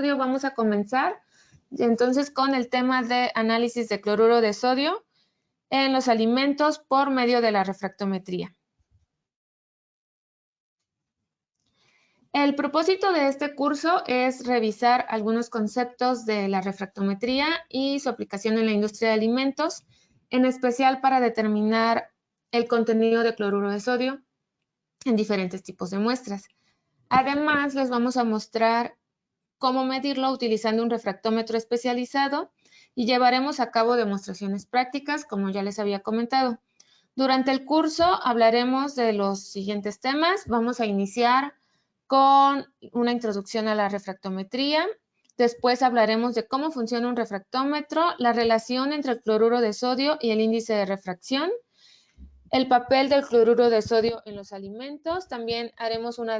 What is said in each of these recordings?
Vamos a comenzar entonces con el tema de análisis de cloruro de sodio en los alimentos por medio de la refractometría. El propósito de este curso es revisar algunos conceptos de la refractometría y su aplicación en la industria de alimentos, en especial para determinar el contenido de cloruro de sodio en diferentes tipos de muestras. Además, les vamos a mostrar cómo medirlo utilizando un refractómetro especializado y llevaremos a cabo demostraciones prácticas, como ya les había comentado. Durante el curso hablaremos de los siguientes temas. Vamos a iniciar con una introducción a la refractometría. Después hablaremos de cómo funciona un refractómetro, la relación entre el cloruro de sodio y el índice de refracción, el papel del cloruro de sodio en los alimentos. También haremos una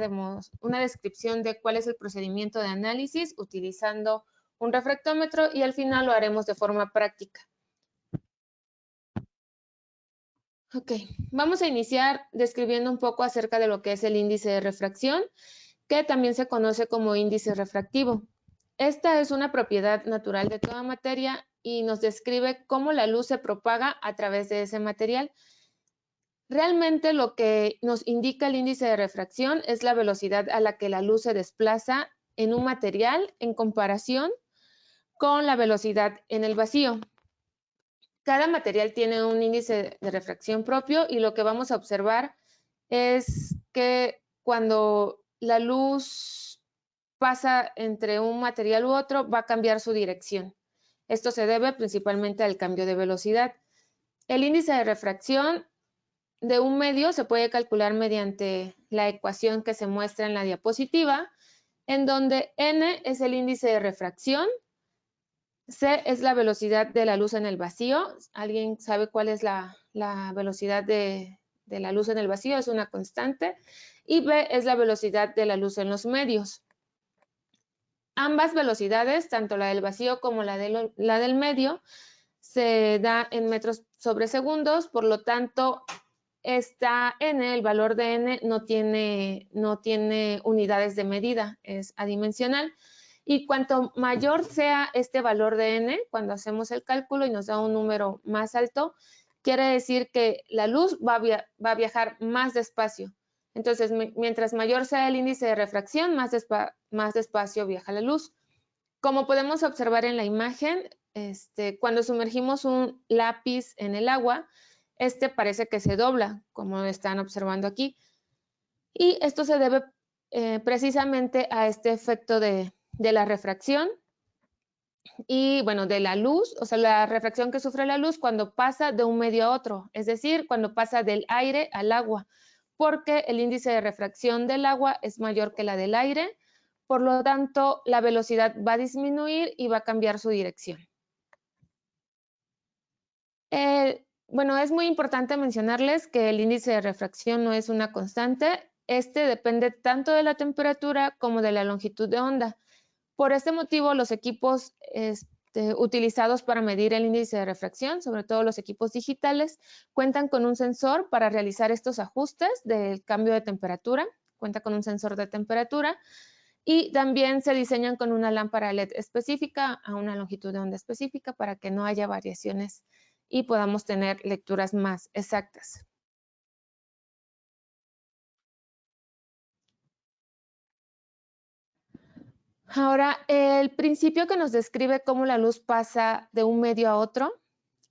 descripción de cuál es el procedimiento de análisis utilizando un refractómetro y al final lo haremos de forma práctica. Ok, vamos a iniciar describiendo un poco acerca de lo que es el índice de refracción, que también se conoce como índice refractivo. Esta es una propiedad natural de toda materia y nos describe cómo la luz se propaga a través de ese material. Realmente lo que nos indica el índice de refracción es la velocidad a la que la luz se desplaza en un material en comparación con la velocidad en el vacío. Cada material tiene un índice de refracción propio y lo que vamos a observar es que cuando la luz pasa entre un material u otro va a cambiar su dirección. Esto se debe principalmente al cambio de velocidad. El índice de refracción de un medio se puede calcular mediante la ecuación que se muestra en la diapositiva, en donde n es el índice de refracción, c es la velocidad de la luz en el vacío. ¿Alguien sabe cuál es la velocidad de la luz en el vacío? Es una constante. Y b es la velocidad de la luz en los medios. Ambas velocidades, tanto la del vacío como la del medio, se da en metros sobre segundos, por lo tanto, esta n, el valor de n, no tiene unidades de medida, es adimensional. Y cuanto mayor sea este valor de n, cuando hacemos el cálculo y nos da un número más alto, quiere decir que la luz va a viajar más despacio. Entonces, mientras mayor sea el índice de refracción, más despacio viaja la luz. Como podemos observar en la imagen, cuando sumergimos un lápiz en el agua, parece que se dobla, como están observando aquí. Y esto se debe precisamente a este efecto de la refracción y, bueno, de la luz, o sea, la refracción que sufre la luz cuando pasa de un medio a otro, es decir, cuando pasa del aire al agua, porque el índice de refracción del agua es mayor que la del aire, por lo tanto, la velocidad va a disminuir y va a cambiar su dirección. Bueno, es muy importante mencionarles que el índice de refracción no es una constante. Depende tanto de la temperatura como de la longitud de onda. Por este motivo, los equipos utilizados para medir el índice de refracción, sobre todo los equipos digitales, cuentan con un sensor para realizar estos ajustes del cambio de temperatura. Cuenta con un sensor de temperatura y también se diseñan con una lámpara LED específica a una longitud de onda específica para que no haya variaciones y podamos tener lecturas más exactas. Ahora, el principio que nos describe cómo la luz pasa de un medio a otro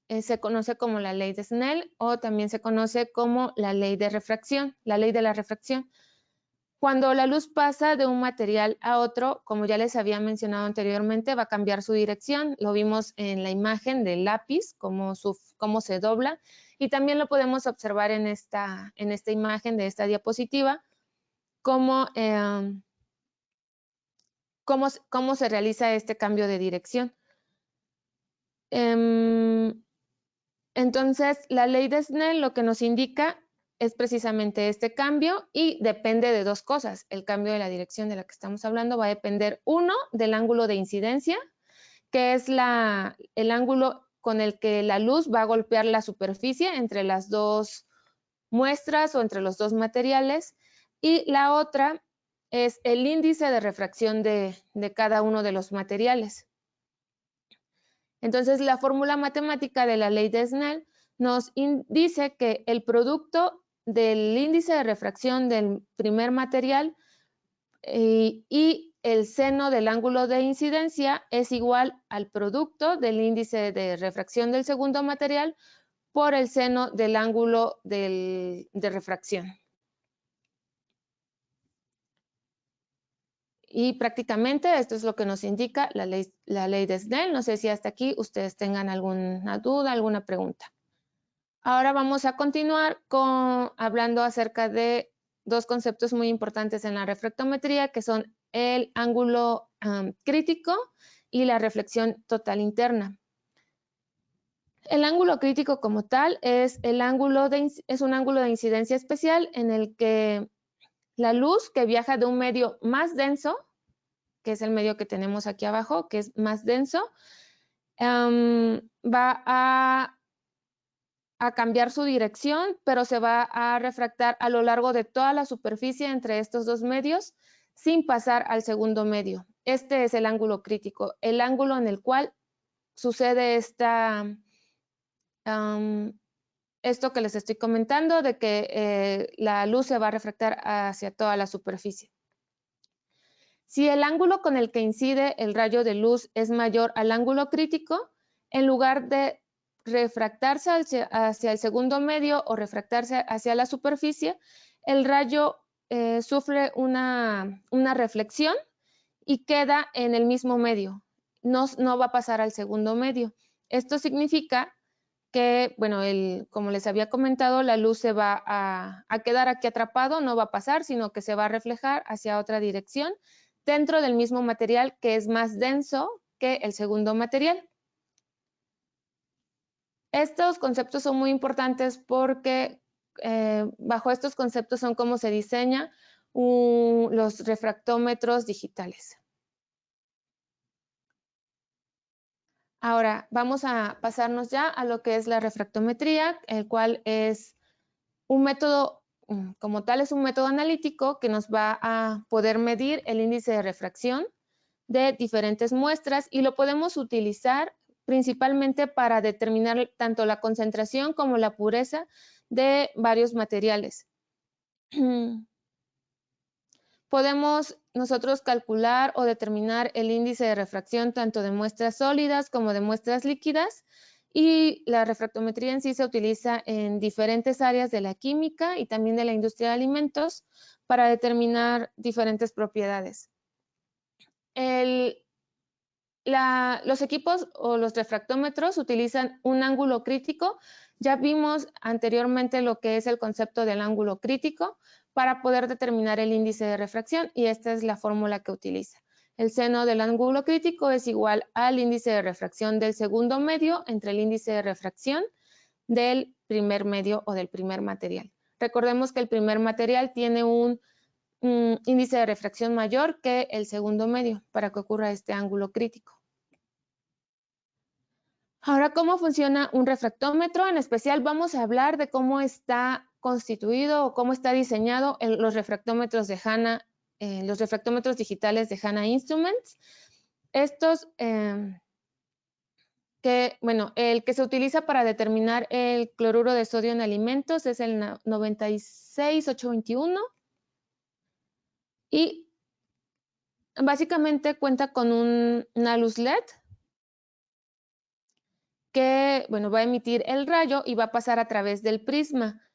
se conoce como la ley de Snell o también se conoce como la ley de refracción, la ley de la refracción. Cuando la luz pasa de un material a otro, como ya les había mencionado anteriormente, va a cambiar su dirección. Lo vimos en la imagen del lápiz, cómo se dobla, y también lo podemos observar en esta imagen de esta diapositiva, cómo se realiza este cambio de dirección. Entonces, la ley de Snell lo que nos indica es precisamente este cambio y depende de dos cosas. El cambio de la dirección de la que estamos hablando va a depender, uno, del ángulo de incidencia, que es el ángulo con el que la luz va a golpear la superficie entre las dos muestras o entre los dos materiales. Y la otra es el índice de refracción de cada uno de los materiales. Entonces, la fórmula matemática de la ley de Snell nos dice que el producto del índice de refracción del primer material y el seno del ángulo de incidencia es igual al producto del índice de refracción del segundo material por el seno del ángulo de refracción. Y prácticamente esto es lo que nos indica la ley de Snell. No sé si hasta aquí ustedes tengan alguna duda, alguna pregunta. Ahora vamos a continuar hablando acerca de dos conceptos muy importantes en la refractometría, que son el ángulo crítico y la reflexión total interna. El ángulo crítico como tal es un ángulo de incidencia especial en el que la luz que viaja de un medio más denso, que es el medio que tenemos aquí abajo, que es más denso, va a cambiar su dirección, pero se va a refractar a lo largo de toda la superficie entre estos dos medios sin pasar al segundo medio. Este es el ángulo crítico, el ángulo en el cual sucede esto que les estoy comentando, de que la luz se va a refractar hacia toda la superficie. Si el ángulo con el que incide el rayo de luz es mayor al ángulo crítico, en lugar de refractarse hacia el segundo medio o refractarse hacia la superficie, el rayo sufre una reflexión y queda en el mismo medio. No va a pasar al segundo medio. Esto significa que, bueno, como les había comentado, la luz se va a quedar aquí atrapado, no va a pasar, sino que se va a reflejar hacia otra dirección dentro del mismo material que es más denso que el segundo material. Estos conceptos son muy importantes porque bajo estos conceptos son como se diseña los refractómetros digitales. Ahora vamos a pasarnos ya a lo que es la refractometría, el cual es un método, como tal es un método analítico que nos va a poder medir el índice de refracción de diferentes muestras y lo podemos utilizar principalmente para determinar tanto la concentración como la pureza de varios materiales. Podemos nosotros calcular o determinar el índice de refracción tanto de muestras sólidas como de muestras líquidas, y la refractometría en sí se utiliza en diferentes áreas de la química y también de la industria de alimentos para determinar diferentes propiedades. Los equipos o los refractómetros utilizan un ángulo crítico. Ya vimos anteriormente lo que es el concepto del ángulo crítico para poder determinar el índice de refracción, y esta es la fórmula que utiliza. El seno del ángulo crítico es igual al índice de refracción del segundo medio entre el índice de refracción del primer medio o del primer material. Recordemos que el primer material tiene un índice de refracción mayor que el segundo medio para que ocurra este ángulo crítico. Ahora, ¿cómo funciona un refractómetro? En especial vamos a hablar de cómo está constituido o cómo está diseñado los refractómetros de HANA, los refractómetros digitales de HANA Instruments. Estos, el que se utiliza para determinar el cloruro de sodio en alimentos es el 96821 y básicamente cuenta con una luz LED que, va a emitir el rayo y va a pasar a través del prisma.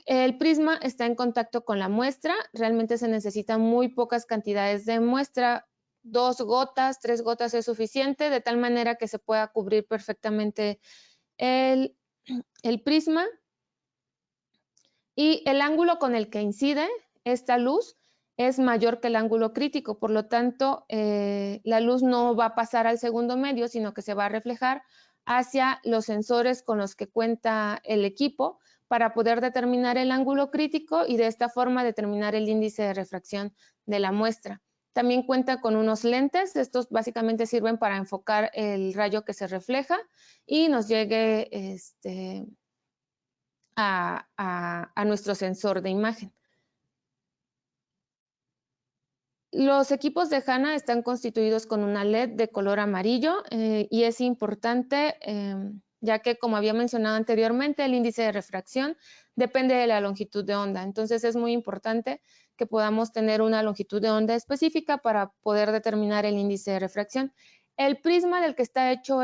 El prisma está en contacto con la muestra, realmente se necesitan muy pocas cantidades de muestra, 2 gotas, 3 gotas es suficiente, de tal manera que se pueda cubrir perfectamente el prisma, y el ángulo con el que incide esta luz es mayor que el ángulo crítico, por lo tanto la luz no va a pasar al segundo medio, sino que se va a reflejar hacia los sensores con los que cuenta el equipo para poder determinar el ángulo crítico y de esta forma determinar el índice de refracción de la muestra. También cuenta con unos lentes, estos básicamente sirven para enfocar el rayo que se refleja y nos llegue a nuestro sensor de imagen. Los equipos de HANA están constituidos con una LED de color amarillo y es importante ya que, como había mencionado anteriormente, el índice de refracción depende de la longitud de onda. Entonces es muy importante que podamos tener una longitud de onda específica para poder determinar el índice de refracción. El prisma del que está hecho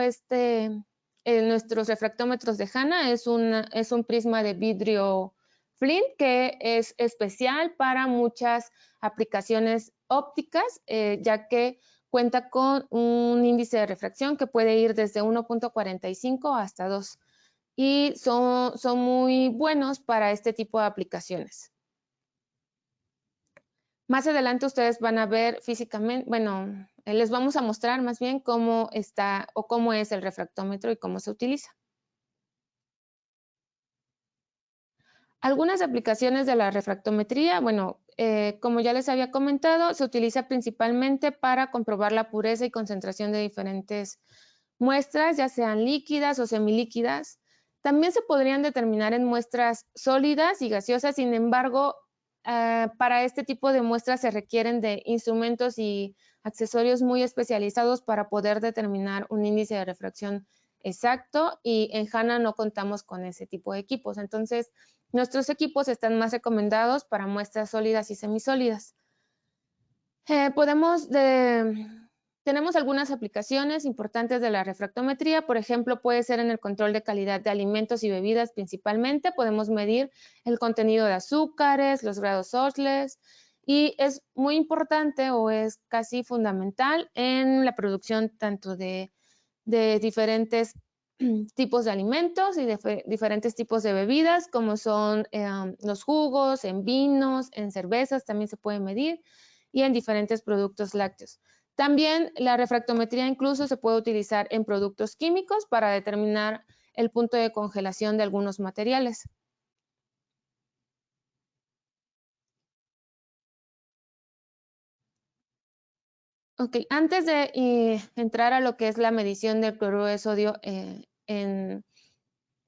nuestros refractómetros de HANA es un prisma de vidrio Flint que es especial para muchas aplicaciones ópticas, ya que cuenta con un índice de refracción que puede ir desde 1.45 hasta 2 y son muy buenos para este tipo de aplicaciones. Más adelante ustedes van a ver físicamente, bueno, les vamos a mostrar más bien cómo está o cómo es el refractómetro y cómo se utiliza. Algunas aplicaciones de la refractometría, bueno, como ya les había comentado, se utiliza principalmente para comprobar la pureza y concentración de diferentes muestras, ya sean líquidas o semilíquidas. También se podrían determinar en muestras sólidas y gaseosas, sin embargo, para este tipo de muestras se requieren de instrumentos y accesorios muy especializados para poder determinar un índice de refracción exacto y en HANA no contamos con ese tipo de equipos. Entonces, nuestros equipos están más recomendados para muestras sólidas y semisólidas. Tenemos algunas aplicaciones importantes de la refractometría, por ejemplo, puede ser en el control de calidad de alimentos y bebidas principalmente, podemos medir el contenido de azúcares, los grados Osles, y es muy importante o es casi fundamental en la producción tanto de diferentes tipos de alimentos y de diferentes tipos de bebidas, como son los jugos, en vinos, en cervezas también se puede medir y en diferentes productos lácteos. También la refractometría incluso se puede utilizar en productos químicos para determinar el punto de congelación de algunos materiales. Ok, antes de entrar a lo que es la medición del cloruro de sodio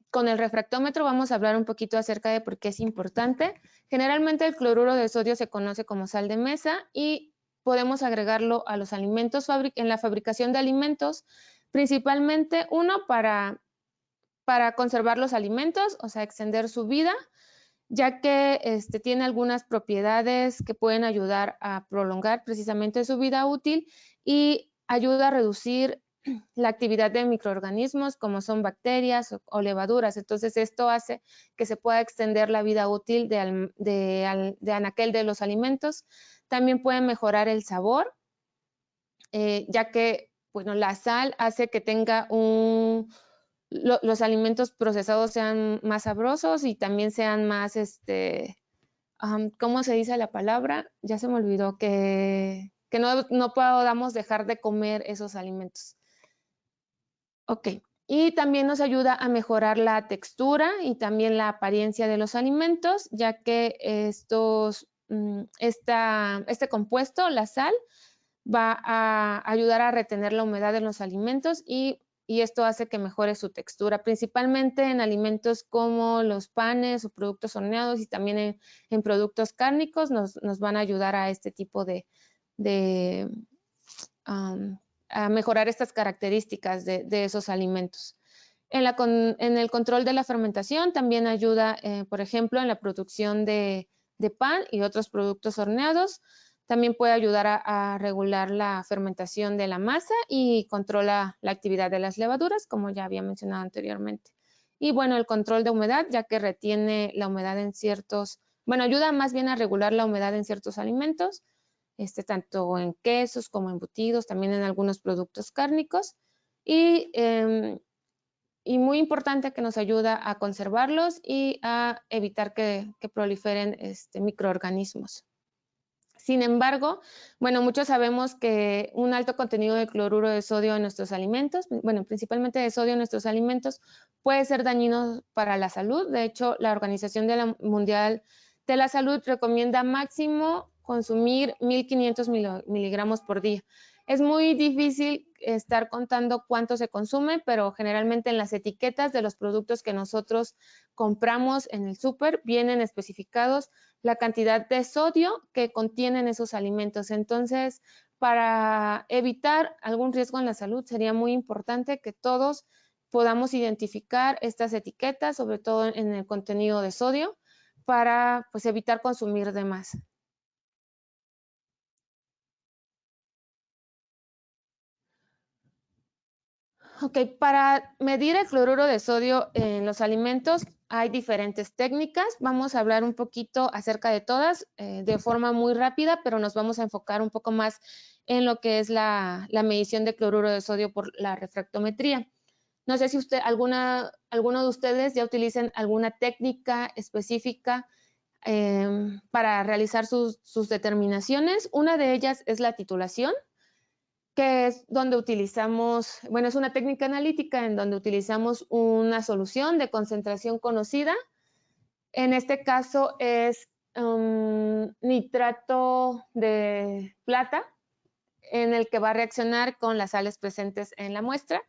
con el refractómetro vamos a hablar un poquito acerca de por qué es importante. Generalmente el cloruro de sodio se conoce como sal de mesa y podemos agregarlo a los alimentos en la fabricación de alimentos, principalmente uno para conservar los alimentos, o sea, extender su vida, ya que tiene algunas propiedades que pueden ayudar a prolongar precisamente su vida útil y ayuda a reducir la actividad de microorganismos como son bacterias o levaduras. Entonces, esto hace que se pueda extender la vida útil de anaquel de los alimentos. También puede mejorar el sabor, ya que bueno, la sal hace que tenga los alimentos procesados sean más sabrosos y también sean más, ¿cómo se dice la palabra? Ya se me olvidó, que no podamos dejar de comer esos alimentos. Ok, y también nos ayuda a mejorar la textura y también la apariencia de los alimentos, ya que este compuesto, la sal, va a ayudar a retener la humedad en los alimentos y esto hace que mejore su textura, principalmente en alimentos como los panes o productos horneados y también en productos cárnicos nos van a ayudar a este tipo a mejorar estas características de esos alimentos. En el control de la fermentación también ayuda, por ejemplo, en la producción de pan y otros productos horneados. También puede ayudar a regular la fermentación de la masa y controla la actividad de las levaduras, como ya había mencionado anteriormente. Y bueno, el control de humedad, ya que retiene la humedad en ayuda más bien a regular la humedad en ciertos alimentos, tanto en quesos como embutidos, también en algunos productos cárnicos. Y muy importante que nos ayuda a conservarlos y a evitar que proliferen microorganismos. Sin embargo, bueno, muchos sabemos que un alto contenido de cloruro de sodio en nuestros alimentos, bueno, principalmente de sodio en nuestros alimentos, puede ser dañino para la salud. De hecho, la Organización Mundial de la Salud recomienda máximo consumir 1500 miligramos por día. Es muy difícil estar contando cuánto se consume, pero generalmente en las etiquetas de los productos que nosotros compramos en el súper vienen especificados la cantidad de sodio que contienen esos alimentos. Entonces, para evitar algún riesgo en la salud, sería muy importante que todos podamos identificar estas etiquetas, sobre todo en el contenido de sodio, para pues, evitar consumir de más. Ok, para medir el cloruro de sodio en los alimentos hay diferentes técnicas. Vamos a hablar un poquito acerca de todas de forma muy rápida, pero nos vamos a enfocar un poco más en lo que es la medición de cloruro de sodio por la refractometría. No sé si alguno de ustedes ya utilicen alguna técnica específica para realizar sus determinaciones. Una de ellas es la titulación, que es donde utilizamos, bueno, es una técnica analítica en donde utilizamos una solución de concentración conocida. En este caso es nitrato de plata, en el que va a reaccionar con las sales presentes en la muestra,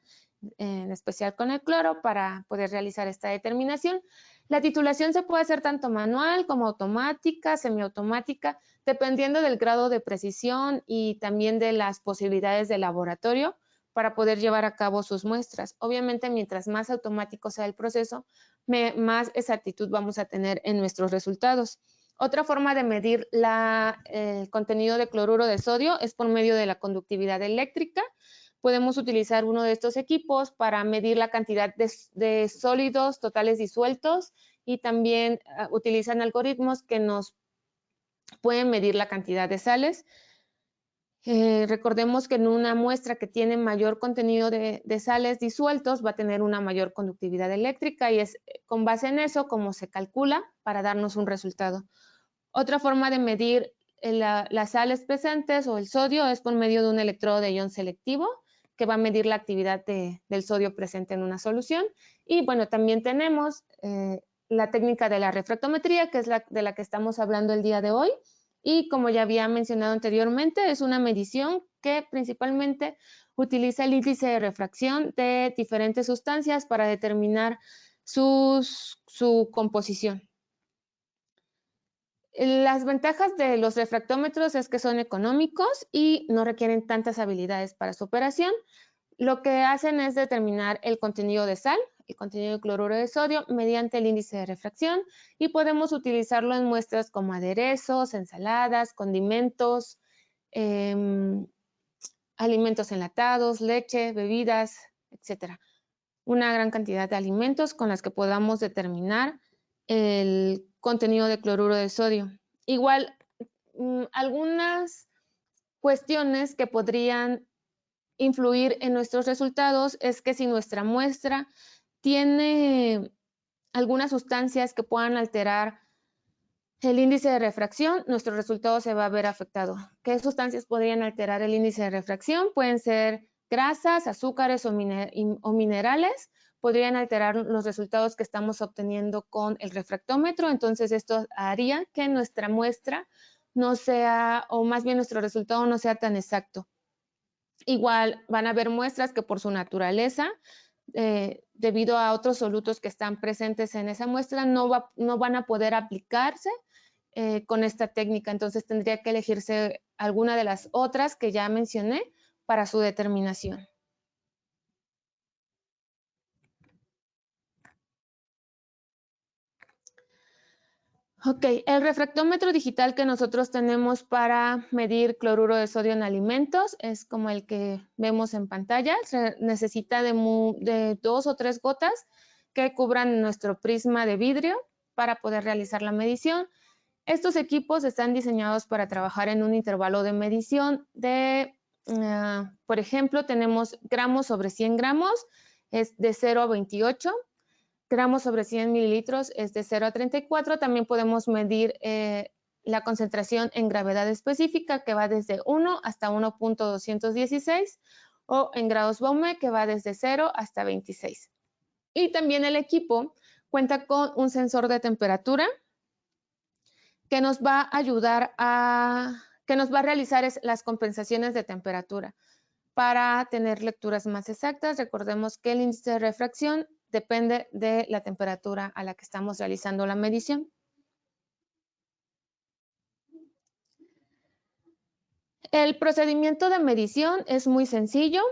en especial con el cloro, para poder realizar esta determinación. La titulación se puede hacer tanto manual como automática, semiautomática, dependiendo del grado de precisión y también de las posibilidades de laboratorio para poder llevar a cabo sus muestras. Obviamente, mientras más automático sea el proceso, más exactitud vamos a tener en nuestros resultados. Otra forma de medir el contenido de cloruro de sodio es por medio de la conductividad eléctrica. Podemos utilizar uno de estos equipos para medir la cantidad de sólidos totales disueltos y también utilizan algoritmos que nos pueden medir la cantidad de sales. Recordemos que en una muestra que tiene mayor contenido de sales disueltos va a tener una mayor conductividad eléctrica y es con base en eso como se calcula para darnos un resultado. Otra forma de medir las sales presentes o el sodio es por medio de un electrodo de ion selectivo que va a medir la actividad del sodio presente en una solución. Y bueno, también tenemos la técnica de la refractometría, que es de la que estamos hablando el día de hoy. Y como ya había mencionado anteriormente, es una medición que principalmente utiliza el índice de refracción de diferentes sustancias para determinar su composición. Las ventajas de los refractómetros es que son económicos y no requieren tantas habilidades para su operación. Lo que hacen es determinar el contenido de sal, el contenido de cloruro de sodio mediante el índice de refracción y podemos utilizarlo en muestras como aderezos, ensaladas, condimentos, alimentos enlatados, leche, bebidas, etc. Una gran cantidad de alimentos con las que podamos determinar el contenido de cloruro de sodio. Igual, algunas cuestiones que podrían influir en nuestros resultados es que si nuestra muestra tiene algunas sustancias que puedan alterar el índice de refracción, nuestro resultado se va a ver afectado. ¿Qué sustancias podrían alterar el índice de refracción? Pueden ser grasas, azúcares o minerales. Podrían alterar los resultados que estamos obteniendo con el refractómetro. Entonces, esto haría que nuestra muestra no sea, o más bien nuestro resultado no sea tan exacto. Igual van a haber muestras que por su naturaleza, debido a otros solutos que están presentes en esa muestra, no van a poder aplicarse con esta técnica. Entonces tendría que elegirse alguna de las otras que ya mencioné para su determinación. Ok, el refractómetro digital que nosotros tenemos para medir cloruro de sodio en alimentos es como el que vemos en pantalla. Se necesita de 2 o 3 gotas que cubran nuestro prisma de vidrio para poder realizar la medición. Estos equipos están diseñados para trabajar en un intervalo de medición de, por ejemplo, tenemos gramos sobre 100 gramos, es de 0 a 28. Gramos sobre 100 mililitros es de 0 a 34. También podemos medir la concentración en gravedad específica, que va desde 1 hasta 1.216, o en grados Baume, que va desde 0 hasta 26. Y también el equipo cuenta con un sensor de temperatura que nos va a ayudar que nos va a realizar las compensaciones de temperatura para tener lecturas más exactas. Recordemos que el índice de refracción depende de la temperatura a la que estamos realizando la medición. El procedimiento de medición es muy sencillo.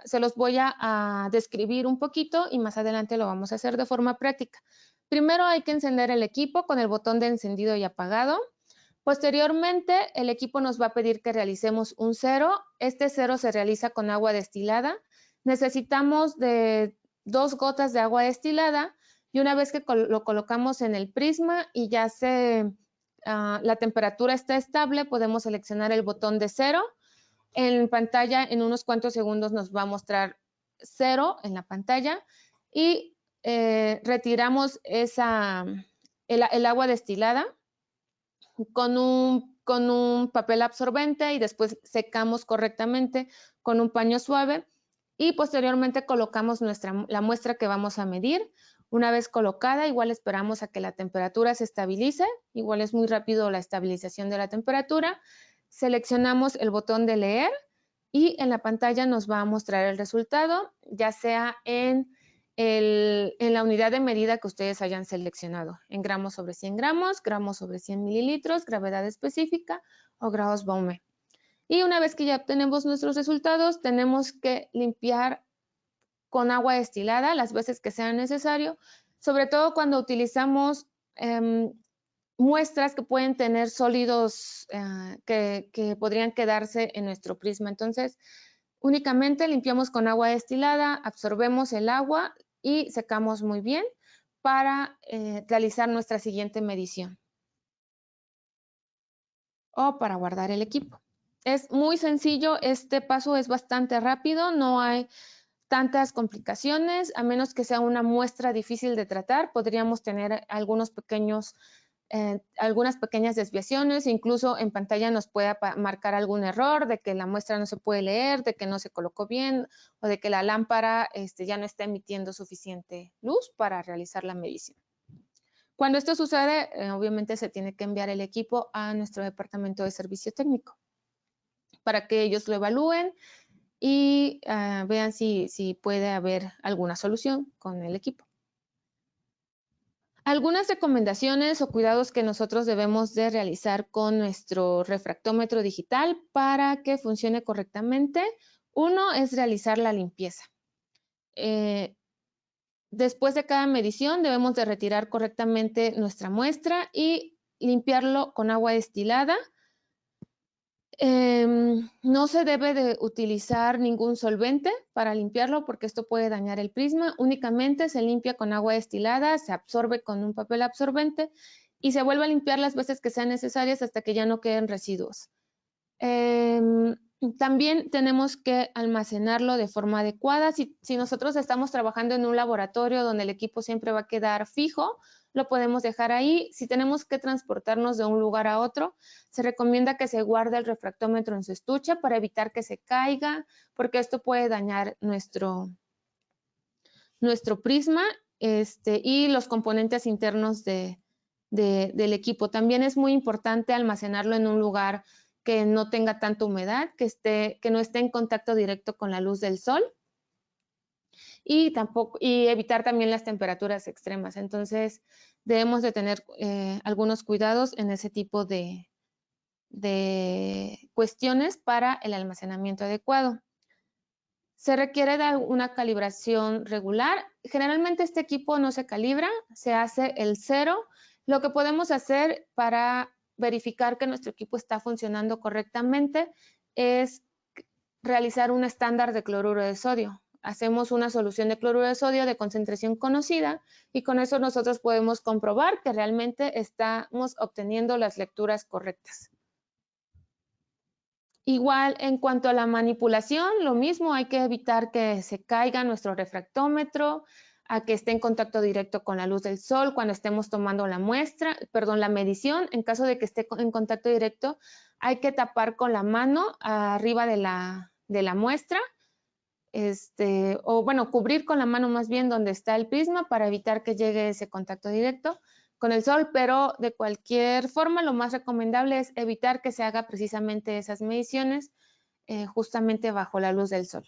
Se los voy a describir un poquito y más adelante lo vamos a hacer de forma práctica. Primero hay que encender el equipo con el botón de encendido y apagado. Posteriormente, el equipo nos va a pedir que realicemos un cero. Este cero se realiza con agua destilada. Necesitamos de 2 gotas de agua destilada y una vez que lo colocamos en el prisma y ya la temperatura está estable, podemos seleccionar el botón de cero. En pantalla, en unos cuantos segundos nos va a mostrar cero en la pantalla y retiramos el agua destilada con un papel absorbente y después secamos correctamente con un paño suave y posteriormente colocamos la muestra que vamos a medir. Una vez colocada, igual esperamos a que la temperatura se estabilice, igual es muy rápido la estabilización de la temperatura. Seleccionamos el botón de leer y en la pantalla nos va a mostrar el resultado, ya sea en la unidad de medida que ustedes hayan seleccionado, en gramos sobre 100 gramos, gramos sobre 100 mililitros, gravedad específica o grados Baume. Y una vez que ya obtenemos nuestros resultados, tenemos que limpiar con agua destilada las veces que sea necesario, sobre todo cuando utilizamos muestras que pueden tener sólidos que podrían quedarse en nuestro prisma. Entonces, únicamente limpiamos con agua destilada, absorbemos el agua y secamos muy bien para realizar nuestra siguiente medición o para guardar el equipo. Es muy sencillo, este paso es bastante rápido, no hay tantas complicaciones, a menos que sea una muestra difícil de tratar, podríamos tener algunas pequeñas desviaciones, incluso en pantalla nos puede marcar algún error de que la muestra no se puede leer, de que no se colocó bien o de que la lámpara ya no está emitiendo suficiente luz para realizar la medición. Cuando esto sucede, obviamente se tiene que enviar el equipo a nuestro departamento de servicio técnico para que ellos lo evalúen y vean si puede haber alguna solución con el equipo. Algunas recomendaciones o cuidados que nosotros debemos de realizar con nuestro refractómetro digital para que funcione correctamente. Uno es realizar la limpieza. Después de cada medición debemos de retirar correctamente nuestra muestra y limpiarlo con agua destilada. No se debe de utilizar ningún solvente para limpiarlo porque esto puede dañar el prisma. Únicamente se limpia con agua destilada, se absorbe con un papel absorbente y se vuelve a limpiar las veces que sean necesarias hasta que ya no queden residuos. También tenemos que almacenarlo de forma adecuada. Si nosotros estamos trabajando en un laboratorio donde el equipo siempre va a quedar fijo, lo podemos dejar ahí. Si tenemos que transportarnos de un lugar a otro, se recomienda que se guarde el refractómetro en su estuche para evitar que se caiga, porque esto puede dañar nuestro prisma y los componentes internos del equipo. También es muy importante almacenarlo en un lugar que no tenga tanta humedad, que no esté en contacto directo con la luz del sol y evitar también las temperaturas extremas. Entonces, debemos de tener algunos cuidados en ese tipo de cuestiones para el almacenamiento adecuado. Se requiere de una calibración regular. Generalmente este equipo no se calibra, se hace el cero. Lo que podemos hacer para verificar que nuestro equipo está funcionando correctamente es realizar un estándar de cloruro de sodio. Hacemos una solución de cloruro de sodio de concentración conocida y con eso nosotros podemos comprobar que realmente estamos obteniendo las lecturas correctas. Igual en cuanto a la manipulación, lo mismo, hay que evitar que se caiga nuestro refractómetro, a que esté en contacto directo con la luz del sol cuando estemos tomando la medición. En caso de que esté en contacto directo, hay que tapar con la mano arriba de la muestra, o bueno, cubrir con la mano más bien donde está el prisma para evitar que llegue ese contacto directo con el sol, pero de cualquier forma lo más recomendable es evitar que se haga precisamente esas mediciones justamente bajo la luz del sol.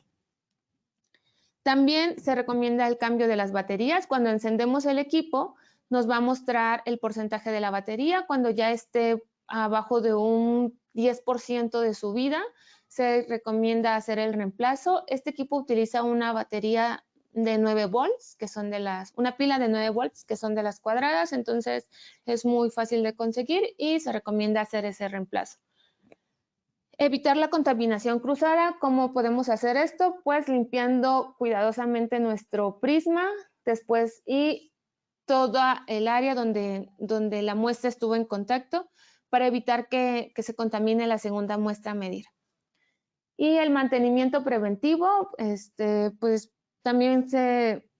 También se recomienda el cambio de las baterías. Cuando encendemos el equipo nos va a mostrar el porcentaje de la batería. Cuando ya esté abajo de un 10% de su vida, se recomienda hacer el reemplazo. Este equipo utiliza una batería de 9 volts, que son una pila de 9 volts, que son de las cuadradas, entonces es muy fácil de conseguir y se recomienda hacer ese reemplazo. Evitar la contaminación cruzada. ¿Cómo podemos hacer esto? Pues limpiando cuidadosamente nuestro prisma después y toda el área donde la muestra estuvo en contacto para evitar que se contamine la segunda muestra a medir. Y el mantenimiento preventivo, pues también se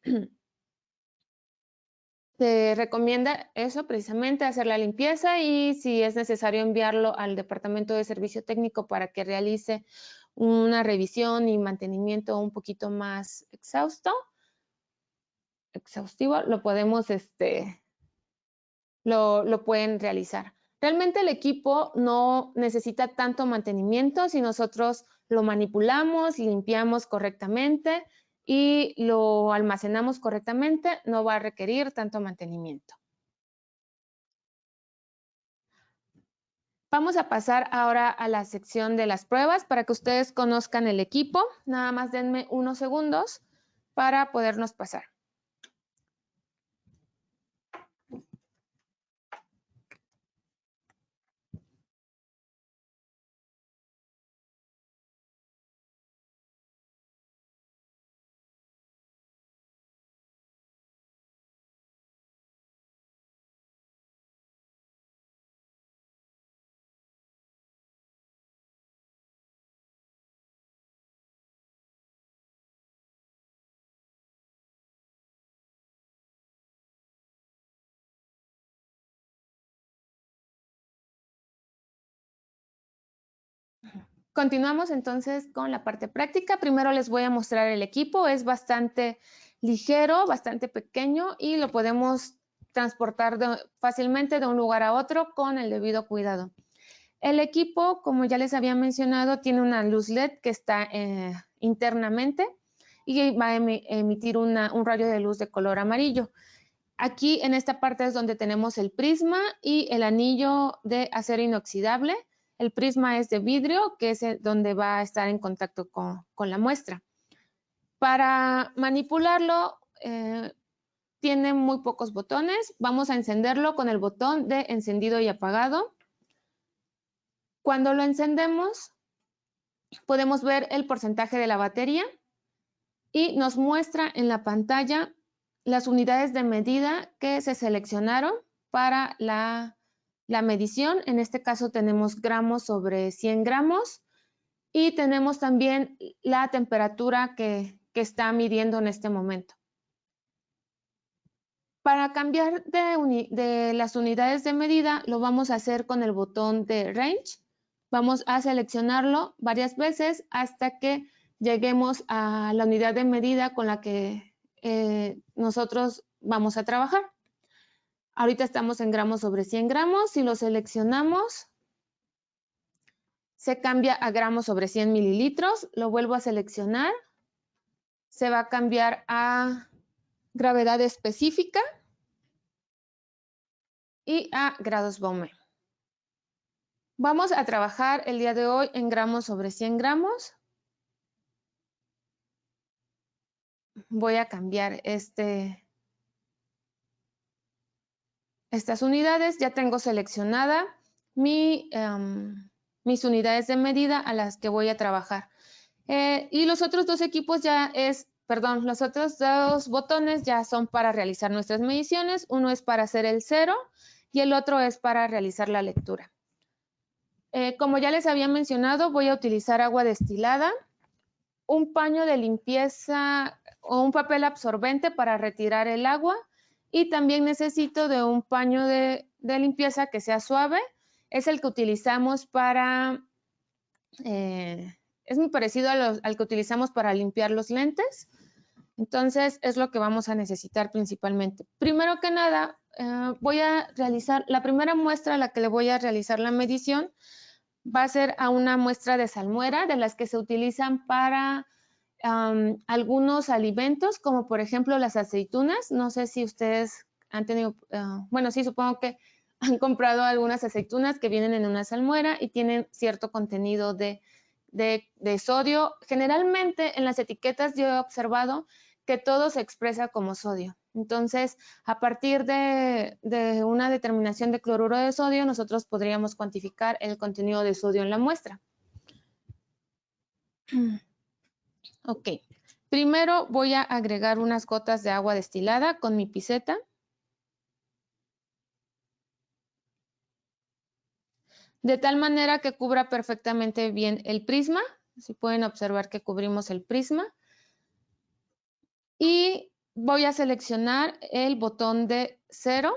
recomienda eso precisamente, hacer la limpieza y si es necesario enviarlo al departamento de servicio técnico para que realice una revisión y mantenimiento un poquito más exhaustivo, lo podemos, lo pueden realizar. Realmente el equipo no necesita tanto mantenimiento si nosotros lo manipulamos, limpiamos correctamente y lo almacenamos correctamente, no va a requerir tanto mantenimiento. Vamos a pasar ahora a la sección de las pruebas para que ustedes conozcan el equipo. Nada más denme unos segundos para podernos pasar. Continuamos entonces con la parte práctica. Primero les voy a mostrar el equipo. Es bastante ligero, bastante pequeño y lo podemos transportar fácilmente de un lugar a otro con el debido cuidado. El equipo, como ya les había mencionado, tiene una luz LED que está internamente y va a emitir un rayo de luz de color amarillo. Aquí en esta parte es donde tenemos el prisma y el anillo de acero inoxidable. El prisma es de vidrio, que es donde va a estar en contacto con la muestra. Para manipularlo, tiene muy pocos botones. Vamos a encenderlo con el botón de encendido y apagado. Cuando lo encendemos, podemos ver el porcentaje de la batería y nos muestra en la pantalla las unidades de medida que se seleccionaron para la medición. En este caso tenemos gramos sobre 100 gramos y tenemos también la temperatura que está midiendo en este momento. Para cambiar de las unidades de medida, lo vamos a hacer con el botón de Range. Vamos a seleccionarlo varias veces hasta que lleguemos a la unidad de medida con la que nosotros vamos a trabajar. Ahorita estamos en gramos sobre 100 gramos. Si lo seleccionamos, se cambia a gramos sobre 100 mililitros. Lo vuelvo a seleccionar. Se va a cambiar a gravedad específica y a grados Baume. Vamos a trabajar el día de hoy en gramos sobre 100 gramos. Voy a cambiar estas unidades. Ya tengo seleccionada mis unidades de medida a las que voy a trabajar. Y los otros dos equipos los otros dos botones ya son para realizar nuestras mediciones. Uno es para hacer el cero y el otro es para realizar la lectura. Como ya les había mencionado, voy a utilizar agua destilada, un paño de limpieza o un papel absorbente para retirar el agua y también necesito de un paño de limpieza que sea suave. Es el que utilizamos para, es muy parecido al que utilizamos para limpiar los lentes. Entonces es lo que vamos a necesitar principalmente. Primero que nada, voy a realizar la primera muestra a la que le voy a realizar la medición. Va a ser a una muestra de salmuera, de las que se utilizan para algunos alimentos, como por ejemplo las aceitunas. No sé si ustedes han tenido, bueno, sí, supongo que han comprado algunas aceitunas que vienen en una salmuera y tienen cierto contenido de sodio. Generalmente en las etiquetas yo he observado que todo se expresa como sodio. Entonces, a partir de una determinación de cloruro de sodio, nosotros podríamos cuantificar el contenido de sodio en la muestra. Ok, primero voy a agregar unas gotas de agua destilada con mi pipeta. De tal manera que cubra perfectamente bien el prisma. Si pueden observar que cubrimos el prisma. Y voy a seleccionar el botón de 0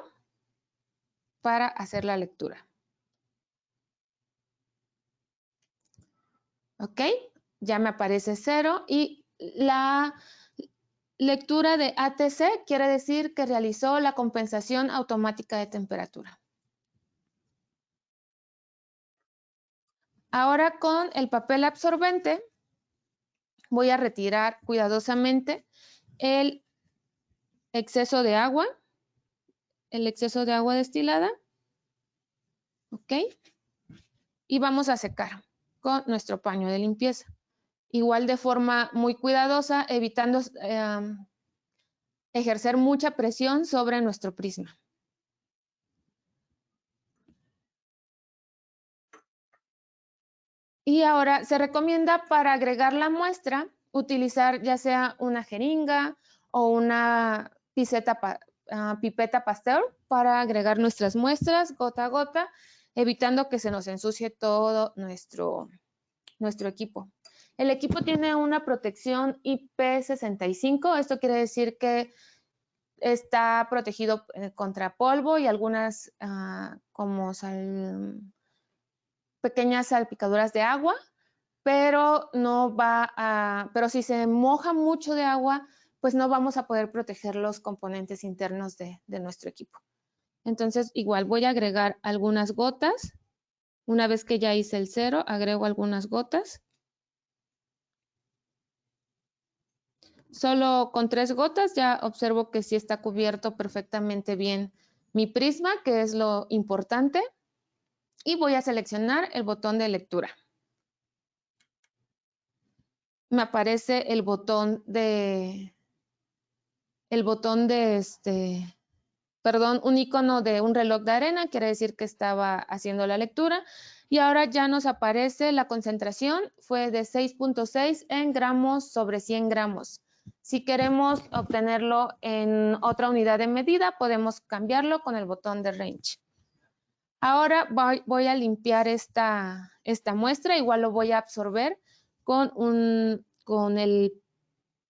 para hacer la lectura. Ok, ya me aparece 0 y la lectura de ATC quiere decir que realizó la compensación automática de temperatura. Ahora con el papel absorbente voy a retirar cuidadosamente el exceso de agua destilada. Ok, y vamos a secar con nuestro paño de limpieza. Igual de forma muy cuidadosa, evitando ejercer mucha presión sobre nuestro prisma. Y ahora se recomienda para agregar la muestra utilizar ya sea una jeringa o una pipeta Pasteur para agregar nuestras muestras gota a gota, evitando que se nos ensucie todo nuestro equipo. El equipo tiene una protección IP65, esto quiere decir que está protegido contra polvo y algunas como pequeñas salpicaduras de agua, pero pero si se moja mucho de agua, pues no vamos a poder proteger los componentes internos de nuestro equipo. Entonces, igual voy a agregar algunas gotas. Una vez que ya hice el 0, agrego algunas gotas. Solo con 3 gotas ya observo que sí está cubierto perfectamente bien mi prisma, que es lo importante. Y voy a seleccionar el botón de lectura. Me aparece el botón de un icono de un reloj de arena, quiere decir que estaba haciendo la lectura. Y ahora ya nos aparece la concentración, fue de 6.6 en gramos sobre 100 gramos. Si queremos obtenerlo en otra unidad de medida, podemos cambiarlo con el botón de range. Ahora voy a limpiar esta muestra, igual lo voy a absorber con el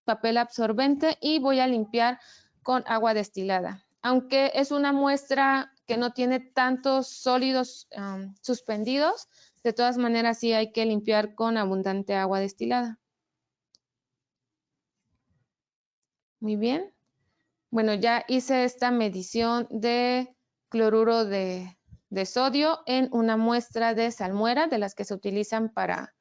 papel absorbente y voy a limpiar con agua destilada. Aunque es una muestra que no tiene tantos sólidos suspendidos, de todas maneras sí hay que limpiar con abundante agua destilada. Muy bien. Bueno, ya hice esta medición de cloruro de sodio en una muestra de salmuera, de las que se utilizan para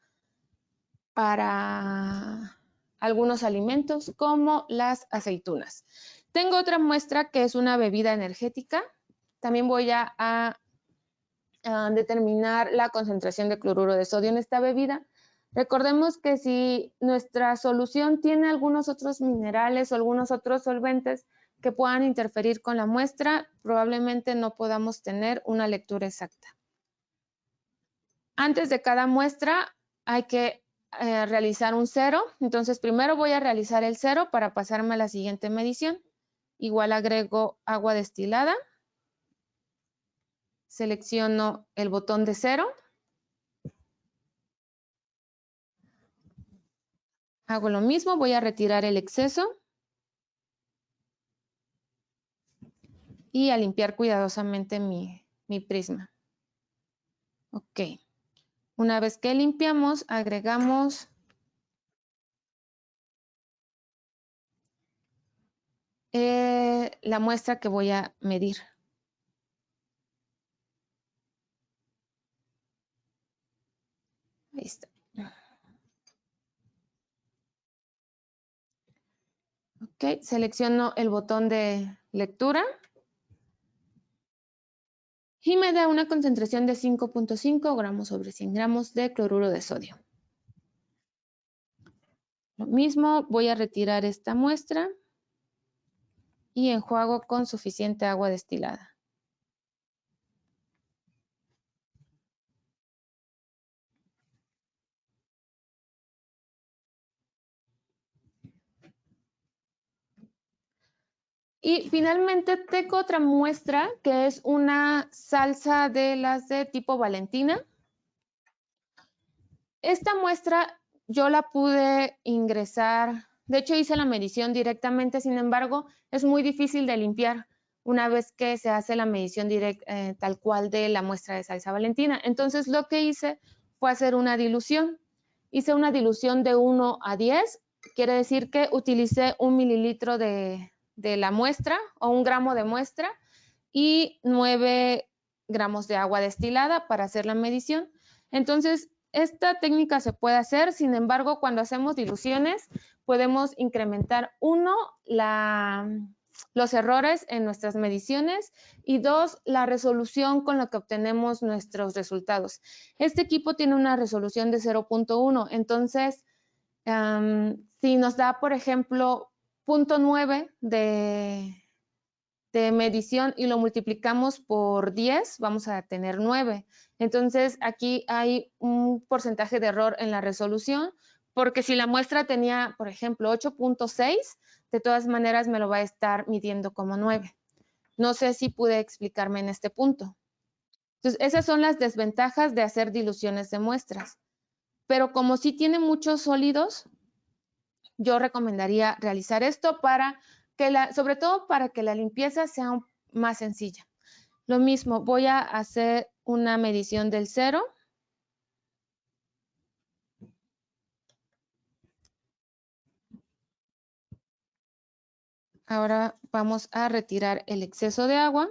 algunos alimentos como las aceitunas. Tengo otra muestra que es una bebida energética. También voy a determinar la concentración de cloruro de sodio en esta bebida. Recordemos que si nuestra solución tiene algunos otros minerales o algunos otros solventes que puedan interferir con la muestra, probablemente no podamos tener una lectura exacta. Antes de cada muestra hay que realizar un 0. Entonces, primero voy a realizar el 0 para pasarme a la siguiente medición. Igual agrego agua destilada. Selecciono el botón de 0. Hago lo mismo, voy a retirar el exceso. Y a limpiar cuidadosamente mi prisma. Ok. Una vez que limpiamos, agregamos la muestra que voy a medir. Ahí está. Ok, selecciono el botón de lectura y me da una concentración de 5.5 gramos sobre 100 gramos de cloruro de sodio. Lo mismo, voy a retirar esta muestra y enjuago con suficiente agua destilada. Y finalmente tengo otra muestra que es una salsa de las de tipo Valentina. Esta muestra yo la pude ingresar, de hecho hice la medición directamente, sin embargo es muy difícil de limpiar una vez que se hace la medición directa tal cual de la muestra de salsa Valentina. Entonces lo que hice fue hacer una dilución. Hice una dilución de 1 a 10, quiere decir que utilicé 1 mililitro de la muestra o 1 gramo de muestra y 9 gramos de agua destilada para hacer la medición. Entonces, esta técnica se puede hacer, sin embargo, cuando hacemos diluciones, podemos incrementar, 1, los errores en nuestras mediciones y 2, la resolución con la que obtenemos nuestros resultados. Este equipo tiene una resolución de 0.1, entonces, si nos da, por ejemplo, 0.9 de medición y lo multiplicamos por 10, vamos a tener 9. Entonces, aquí hay un porcentaje de error en la resolución, porque si la muestra tenía, por ejemplo, 8.6, de todas maneras me lo va a estar midiendo como 9. No sé si pude explicarme en este punto. Entonces, esas son las desventajas de hacer diluciones de muestras. Pero como sí tiene muchos sólidos, yo recomendaría realizar esto para que sobre todo para que la limpieza sea más sencilla. Lo mismo, voy a hacer una medición del 0. Ahora vamos a retirar el exceso de agua.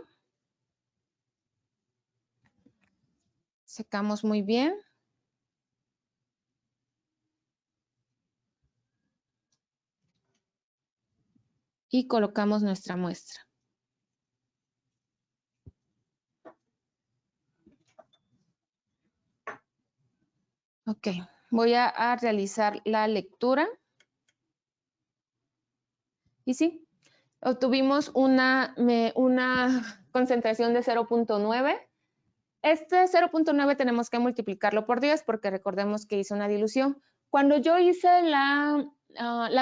Secamos muy bien. Y colocamos nuestra muestra. Ok, voy a realizar la lectura. Y sí, obtuvimos una concentración de 0.9. Este 0.9 tenemos que multiplicarlo por 10 porque recordemos que hice una dilución. Cuando yo hice la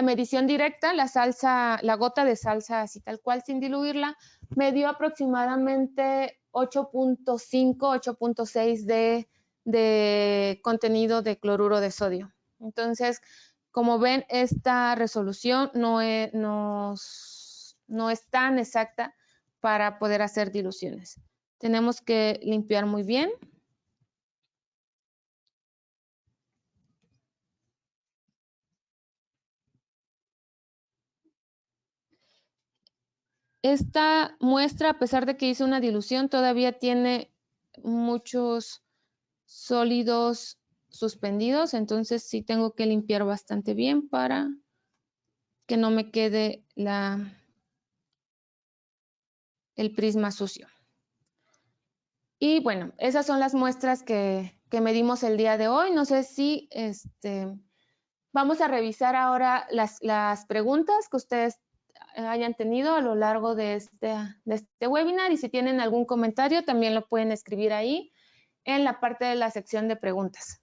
medición directa, la gota de salsa así tal cual sin diluirla, me dio aproximadamente 8.5, 8.6 de contenido de cloruro de sodio. Entonces, como ven, esta resolución no es tan exacta para poder hacer diluciones. Tenemos que limpiar muy bien. Esta muestra, a pesar de que hice una dilución, todavía tiene muchos sólidos suspendidos, entonces sí tengo que limpiar bastante bien para que no me quede el prisma sucio. Y bueno, esas son las muestras que medimos el día de hoy. No sé si vamos a revisar ahora las preguntas que ustedes hayan tenido a lo largo de este webinar, y si tienen algún comentario también lo pueden escribir ahí en la parte de la sección de preguntas.